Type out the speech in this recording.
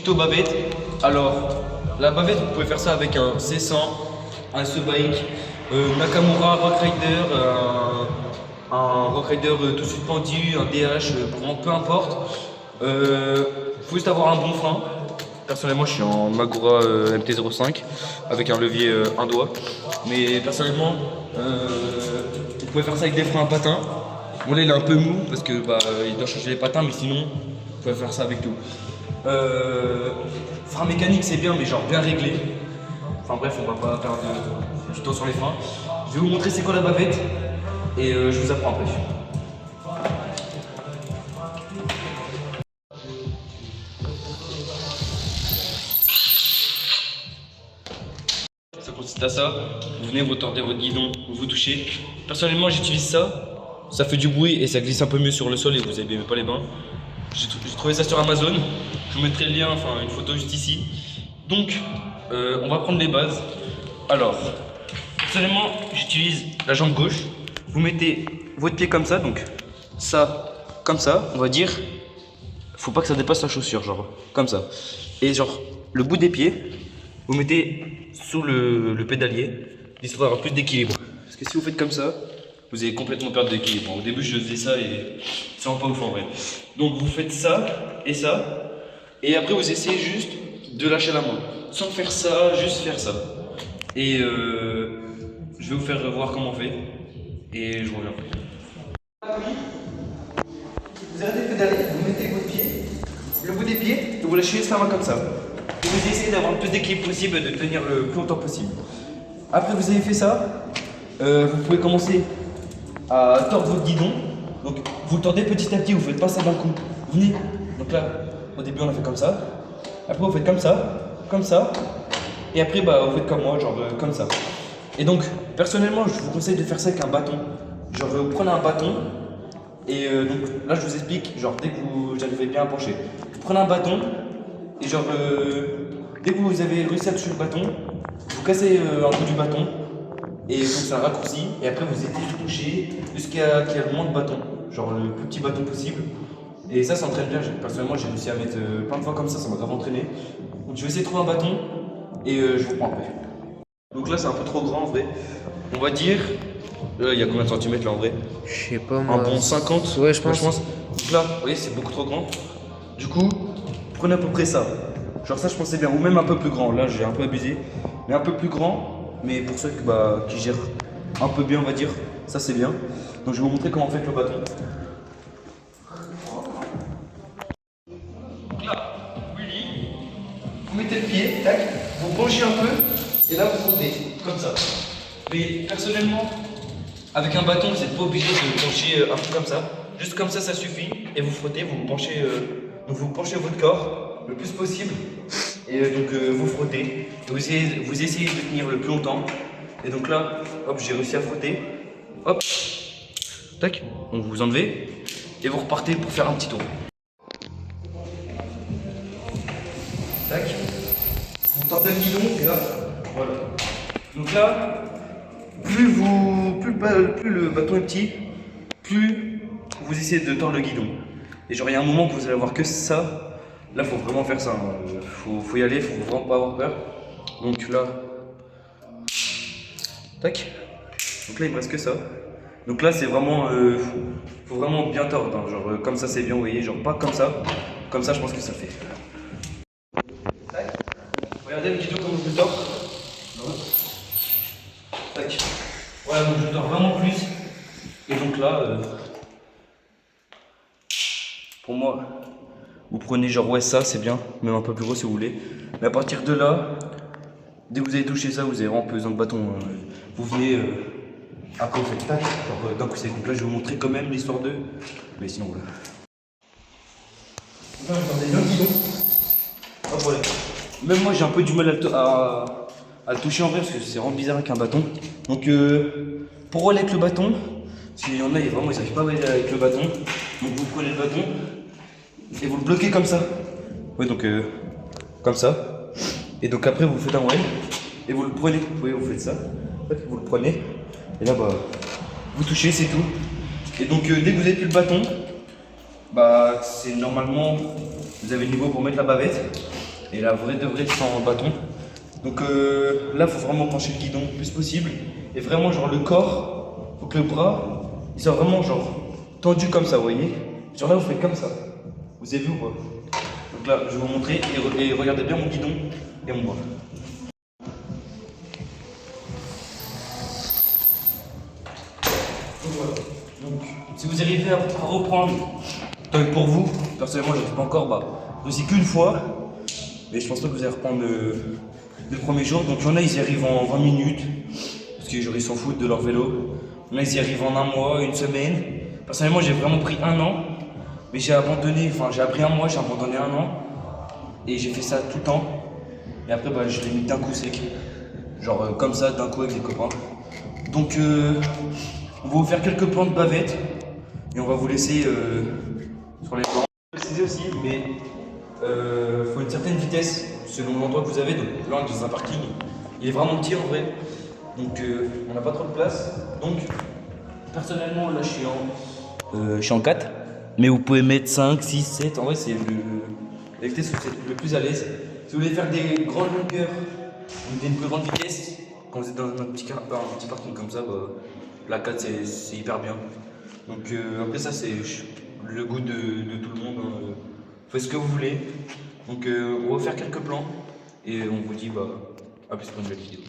Tuto bavette. Alors, la bavette, vous pouvez faire ça avec un C100, un S-Bike, Nakamura Rock Rider, un Rock Rider tout suspendu, un DH, vraiment peu importe. Faut juste avoir un bon frein. Personnellement, je suis en Magura MT-05 avec un levier un doigt. Mais personnellement, vous pouvez faire ça avec des freins à patins. Bon là il est un peu mou parce que il doit changer les patins, mais sinon vous pouvez faire ça avec tout. Frein mécanique c'est bien, mais genre bien réglé. Enfin bref, on va pas perdre du temps sur les freins. Je vais vous montrer c'est quoi la bavette et je vous apprends après. Ça consiste à ça, vous venez, vous tordez votre guidon, vous touchez. Personnellement j'utilise ça. Ça fait du bruit et ça glisse un peu mieux sur le sol et vous n'abîmez pas les bains. J'ai trouvé ça sur Amazon. Je vous mettrai le lien, enfin une photo juste ici. Donc, on va prendre les bases. Alors, personnellement, j'utilise la jambe gauche. Vous mettez votre pied comme ça, donc ça, comme ça, on va dire. Faut pas que ça dépasse la chaussure, genre comme ça. Et genre, le bout des pieds, vous mettez sous le pédalier, histoire d'avoir plus d'équilibre. Parce que si vous faites comme ça, vous allez complètement perdre d'équilibre. Au début, je faisais ça et c'est vraiment pas ouf en vrai. Donc, vous faites ça, et après, vous essayez juste de lâcher la main. Sans faire ça, juste faire ça. Et je vais vous faire voir comment on fait. Et je reviens. Vous arrêtez de pédaler, vous mettez votre pied, le bout des pieds, et vous lâchez juste la main comme ça. Et vous essayez d'avoir le plus d'équilibre possible, de tenir le plus longtemps possible. Après, vous avez fait ça, vous pouvez commencer à tordre votre guidon. Donc vous le tordez petit à petit, vous faites pas ça d'un coup. Vous venez, donc là, au début on a fait comme ça. Après vous faites comme ça. Et après vous faites comme moi, genre comme ça. Et donc personnellement je vous conseille de faire ça avec un bâton. Genre vous prenez un bâton. Et donc là je vous explique, genre dès que vous arrivez bien à pencher. Vous prenez un bâton. Et genre dès que vous avez réussi à toucher le bâton, vous cassez un bout du bâton. Et donc c'est un raccourci, et après vous essayez de toucher jusqu'à qu'il y ait le moins de bâtons, genre le plus petit bâton possible. Et ça s'entraîne bien, personnellement j'ai réussi à mettre plein de fois comme ça m'a grave entraîné. Donc je vais essayer de trouver un bâton, et je vous prends après. Donc là c'est un peu trop grand en vrai, on va dire, il y a combien de centimètres là en vrai? Je sais pas moi. Un bon 50? Ouais, je pense. Donc là, vous voyez c'est beaucoup trop grand. Du coup, prenez à peu près ça. Genre ça je pensais bien, ou même un peu plus grand, là j'ai un peu abusé, mais un peu plus grand. Mais pour ceux qui gèrent un peu bien, on va dire, ça c'est bien. Donc je vais vous montrer comment on fait avec le bâton. Donc là, Willy, vous mettez le pied, tac, vous penchez un peu, et là vous frottez, comme ça. Mais personnellement, avec un bâton, vous n'êtes pas obligé de pencher un peu comme ça. Juste comme ça suffit. Et vous frottez, vous penchez, donc vous penchez votre corps le plus possible. Et donc vous frottez, vous essayez de tenir le plus longtemps. Et donc là, hop, j'ai réussi à frotter. Hop, tac, donc vous enlevez et vous repartez pour faire un petit tour. Tac, vous tordez le guidon et là, voilà. Donc là, plus le bâton est petit, plus vous essayez de tordre le guidon. Et genre il y a un moment que vous allez avoir que ça. Là, faut vraiment faire ça. Faut y aller, faut vraiment pas avoir peur. Donc là, tac. Donc là, il me reste que ça. Donc là, c'est vraiment, faut vraiment bien tordre. Hein. Genre comme ça, c'est bien, vous voyez. Genre pas comme ça. Comme ça, je pense que ça fait. Tac. Regardez le guidon comment je le tords. Tac. Voilà, donc je le tords vraiment plus. Et donc là, pour moi. Vous prenez genre ouais ça c'est bien, même un peu plus gros si vous voulez. Mais à partir de là, dès que vous avez touché ça, vous avez vraiment besoin de bâton. Vous venez, après vous faites tac, genre d'un coup c'est. Donc là je vais vous montrer quand même l'histoire de. Mais sinon voilà. Donc là je vais un guidon. Hop voilà. Même moi j'ai un peu du mal à le toucher en vrai parce que c'est vraiment bizarre avec un bâton. Donc pour rouler avec le bâton, s'il y en a vraiment ils savent pas rouler avec le bâton. Donc vous prenez le bâton. Et vous le bloquez comme ça. Oui, donc comme ça. Et donc après vous faites un while et vous le prenez. Vous voyez, vous faites ça. Vous le prenez. Et là vous touchez, c'est tout. Et donc dès que vous avez plus le bâton, c'est normalement vous avez le niveau pour mettre la bavette. et la vraie de vraie sans bâton. Donc là, il faut vraiment pencher le guidon le plus possible. Et vraiment, genre le corps, faut que le bras, il soit vraiment genre tendu comme ça, vous voyez. Genre là, vous faites comme ça. Vous avez vu ou pas? Donc là, je vais vous montrer et regardez bien mon guidon et mon bras. Donc voilà. Donc, si vous arrivez à reprendre, tant que pour vous, personnellement, je ne fais pas encore, bah, aussi qu'une fois. Mais je pense pas que vous allez reprendre le premier jour. Donc il y en a, ils y arrivent en 20 minutes. Parce que ils s'en foutent de leur vélo. Il y en a, ils y arrivent en un mois, une semaine. Personnellement, j'ai vraiment pris un an. Mais j'ai abandonné, enfin j'ai appris un mois, j'ai abandonné un an. Et j'ai fait ça tout le temps. Et après, bah, je l'ai mis d'un coup sec. Genre comme ça, d'un coup avec les copains. Donc on va vous faire quelques plans de bavette. Et on va vous laisser sur les plans. Je vais préciser aussi, mais faut une certaine vitesse selon l'endroit que vous avez. Donc là, on est dans un parking. Il est vraiment petit en vrai. Donc on n'a pas trop de place. Donc personnellement, là, je suis en 4. Mais vous pouvez mettre 5, 6, 7. En vrai, c'est la vitesse où vous êtes le plus à l'aise. Si vous voulez faire des grandes longueurs, une plus grande vitesse, quand vous êtes dans un petit parking comme ça, bah, la 4 c'est hyper bien. Donc après ça c'est le goût de tout le monde. Hein. Faites ce que vous voulez. Donc on va faire quelques plans et on vous dit bah, à plus pour une nouvelle vidéo.